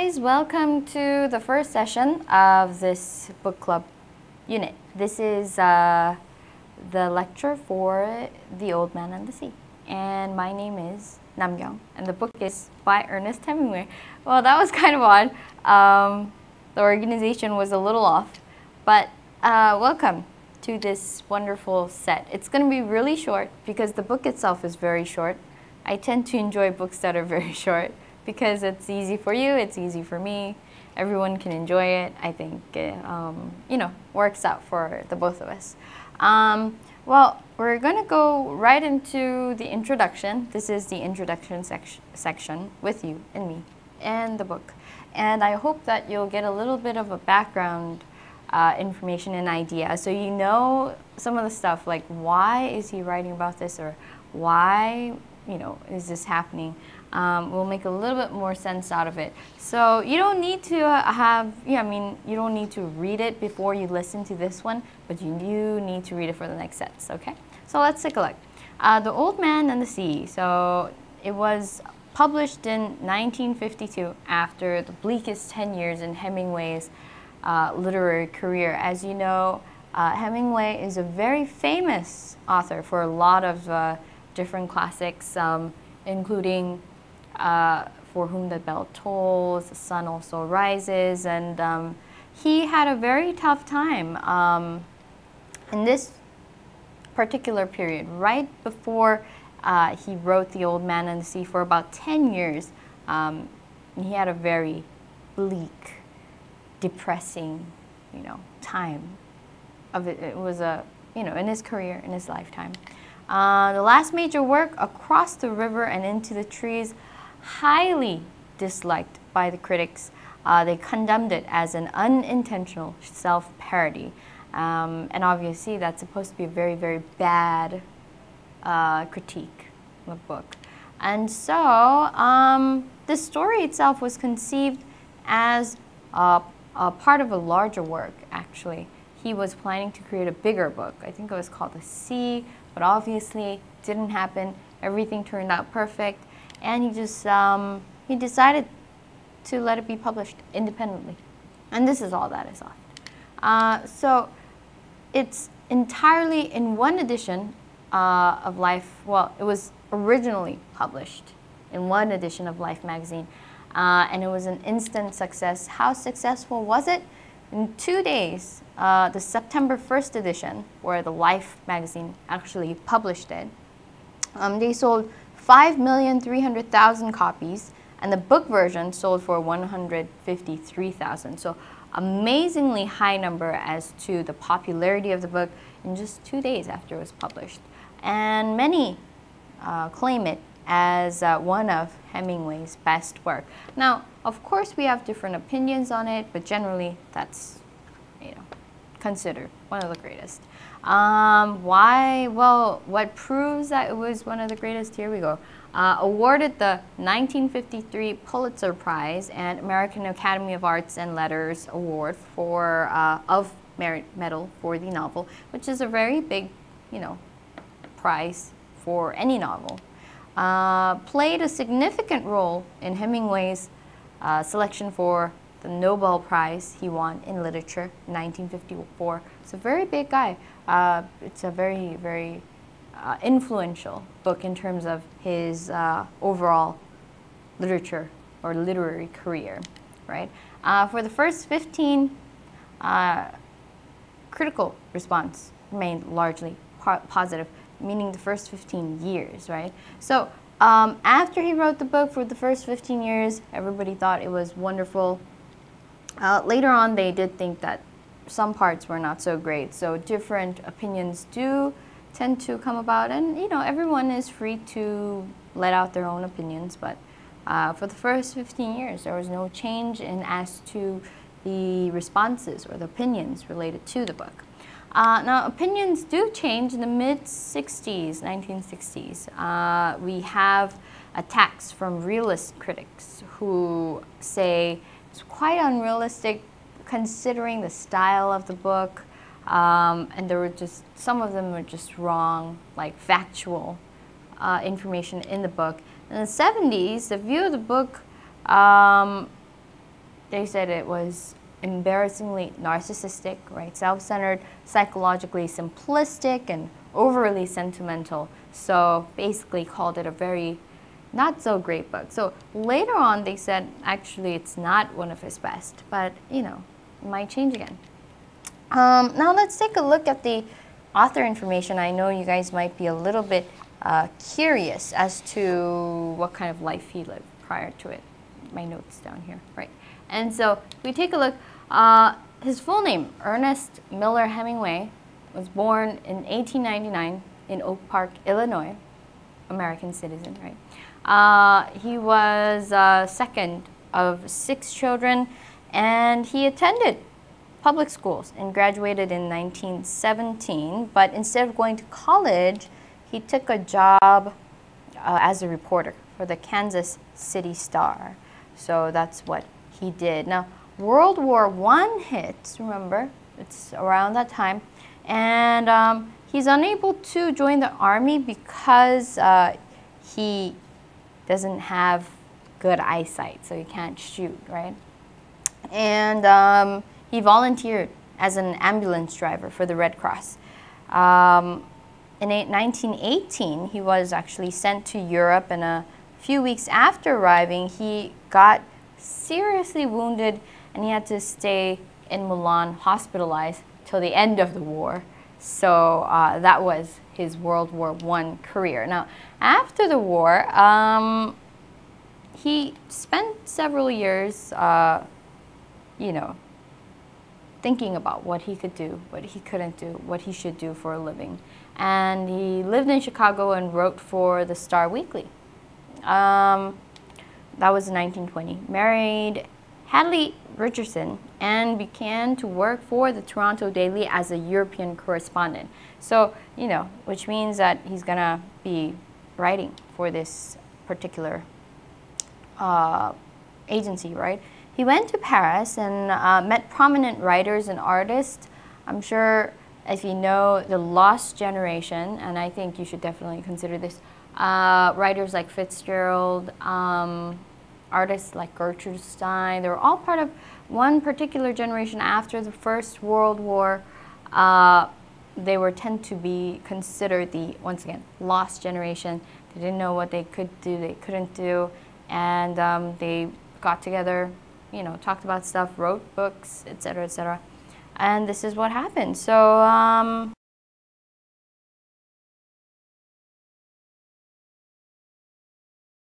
guys, welcome to the first session of this book club unit. This is the lecture for The Old Man and the Sea. And my name is Namgyong, and the book is by Ernest Hemingway. Well, that was kind of odd. The organization was a little off, but welcome to this wonderful set. It's going to be really short because the book itself is very short. I tend to enjoy books that are very short because it's easy for you, it's easy for me, everyone can enjoy it. I think it, works out for the both of us. Well, we're going to go right into the introduction. This is the introduction section with you and me and the book. And I hope that you'll get a little bit of a background information and idea, so you know some of the stuff, like why is he writing about this, or why is this happening. We'll make a little bit more sense out of it. So you don't need to you don't need to read it before you listen to this one, but you do need to read it for the next sets, okay? So let's take a look. The Old Man and the Sea. So it was published in 1952 after the bleakest 10 years in Hemingway's literary career. As you know, Hemingway is a very famous author for a lot of different classics, including For Whom the Bell Tolls, The Sun Also Rises, and he had a very tough time in this particular period, right before he wrote The Old Man and the Sea. For about 10 years. He had a very bleak, depressing, time of it. It was in his career, in his lifetime. The last major work, Across the River and Into the Trees, highly disliked by the critics. They condemned it as an unintentional self-parody. And obviously that's supposed to be a very, very bad critique of the book. And so the story itself was conceived as a part of a larger work, actually. He was planning to create a bigger book. I think it was called The Sea, but obviously didn't happen. Everything turned out perfect, and he just he decided to let it be published independently. And this is all that is left. So it's entirely in one edition of Life. Well, it was originally published in one edition of Life magazine, and it was an instant success. How successful was it? In 2 days, the September 1st edition, where the Life magazine actually published it, they sold 5,300,000 copies, and the book version sold for 153,000. So amazingly high number as to the popularity of the book in just 2 days after it was published. And many claim it as one of Hemingway's best work. Now, of course, we have different opinions on it, but generally, that's considered one of the greatest. Why? Well, what proves that it was one of the greatest? Here we go. Awarded the 1953 Pulitzer Prize and American Academy of Arts and Letters Award for of Merit Medal for the novel, which is a very big, prize for any novel. Played a significant role in Hemingway's selection for the Nobel Prize he won in literature in 1954. It's a very big guy. It's a very, very influential book in terms of his overall literature or literary career, right? For the first 15, critical response remained largely positive, meaning the first 15 years, right? So after he wrote the book, for the first 15 years, everybody thought it was wonderful. Later on, they did think that some parts were not so great. So different opinions do tend to come about, and everyone is free to let out their own opinions. But for the first 15 years, there was no change in as to the responses or the opinions related to the book. Now, opinions do change in the mid-60s, 1960s. We have attacks from realist critics who say it's quite unrealistic considering the style of the book, and there were just, some of them were just wrong, like factual information in the book. In the 70s, the view of the book they said it was embarrassingly narcissistic, right? Self-centered, psychologically simplistic, and overly sentimental. So basically called it a very not so great book. So later on they said actually it's not one of his best, but you know, it might change again. Now let's take a look at the author information. I know you guys might be a little bit curious as to what kind of life he lived prior to it. My notes down here, right? And so if we take a look, his full name, Ernest Miller Hemingway, was born in 1899 in Oak Park, Illinois, American citizen, right? He was second of 6 children, and he attended public schools and graduated in 1917, but instead of going to college, he took a job as a reporter for the Kansas City Star. So that's what he did. Now, World War I hits, remember, it's around that time, and he's unable to join the army because he doesn't have good eyesight, so he can't shoot, right? And he volunteered as an ambulance driver for the Red Cross. In 1918, he was actually sent to Europe, and a few weeks after arriving, he got seriously wounded and he had to stay in Milan hospitalized till the end of the war. So that was his World War I career. Now, after the war, he spent several years, you know, thinking about what he could do, what he couldn't do, what he should do for a living. And he lived in Chicago and wrote for the Star Weekly. That was in 1920. Married Hadley Richardson and began to work for the Toronto Daily as a European correspondent. So, you know, which means that he's gonna be writing for this particular agency, right? He went to Paris and met prominent writers and artists. I'm sure if you know the Lost Generation, and I think you should definitely consider this, writers like Fitzgerald, artists like Gertrude Stein, they were all part of one particular generation after the First World War. They were tend to be considered the, once again, lost generation. They didn't know what they could do, they couldn't do, and they got together, you know, talked about stuff, wrote books, etc., etc. And this is what happened. So